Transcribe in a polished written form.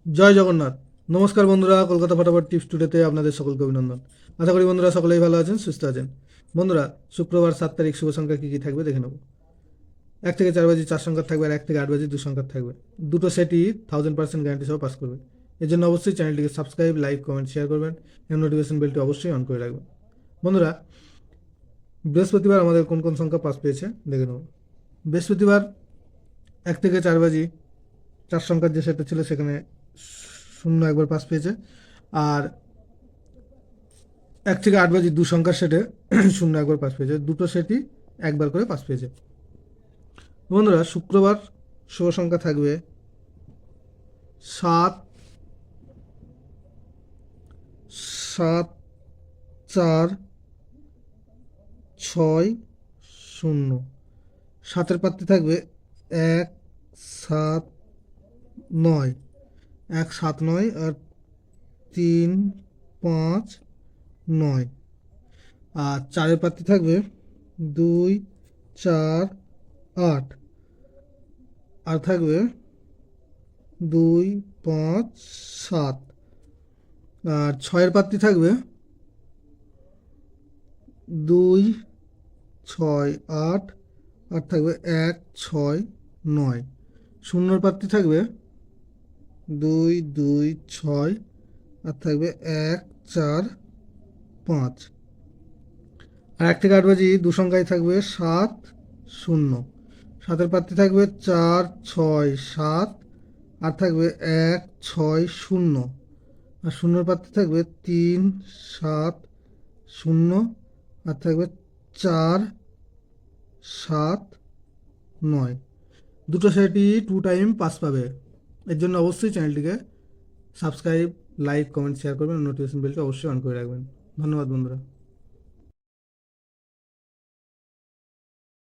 জয় জগন্নাথ। নমস্কার বন্ধুরা, কলকাতা ফটাফট টিপস টুডেতে আপনাদের সকলকে অভিনন্দন। আশা করি বন্ধুরা সকলেই ভালো আছেন, সুস্থ আছেন। বন্ধুরা, শুক্রবার 7 তারিখ শুভ সংখ্যা কী কী থাকবে দেখে নেব। 1 থেকে 4 বাজি 4 সংখ্যা থাকবে, আর 1 থেকে 8 বাজি 2 সংখ্যা থাকবে। দুটো সেটই 1000% গ্যারান্টি সহ পাস করবে। এর জন্য অবশ্যই চ্যানেলটিকে সাবস্ক্রাইব, লাইক, কমেন্ট, শেয়ার করবেন এবং নোটিফিকেশন বেলটি অবশ্যই অন করে রাখবেন। বন্ধুরা, বৃহস্পতিবার আমাদের কোন কোন সংখ্যা পাস পেয়েছে দেখে নেব। বৃহস্পতিবার 1 থেকে 4 বাজি 4 সংখ্যার যে সেটটা ছিল সেখানে শূন্য একবার পাস পেয়েছে, আর 1 থেকে 8 বাজি 2 সংখ্যার সেটে শূন্য একবার পাস পেয়েছে। দুটো সেটই একবার করে পাস পেয়েছে। বন্ধুরা, শুক্রবার শুভ সংখ্যা থাকবে 7, 7, 4, 6, 0। 7-এর পাত্রে থাকবে 1, 7, 9, 1, 7, 9 আর 3, 5, 9। আর 4-এর পাত্রে থাকবে 2, 4, 8 আর থাকবে 2, 5, 7। আর 6-এর পাত্রে থাকবে 2, 6, 8 আর থাকবে 1, 6, 9। শূন্যর পাত্রে থাকবে 2, 2, 6 আর থাকবে 1, 4, 5। আর 1 থেকে 8 বাজি 2 সংখ্যায় থাকবে 7, 0। 7-এর পাত্রে থাকবে 4, 6, 7 আর থাকবে 1, 6, 0। আর শূন্যর পাত্রে থাকবে 3, 7, 0 আর থাকবে 4, 7, 9। দুটো সেটই 2 টাইম পাস পাবে। এর জন্য অবশ্যই চ্যানেলটিকে সাবস্ক্রাইব, লাইক, কমেন্ট, শেয়ার করবেন, নোটিফিকেশন বেলটি অবশ্যই অন করে রাখবেন। ধন্যবাদ বন্ধুরা।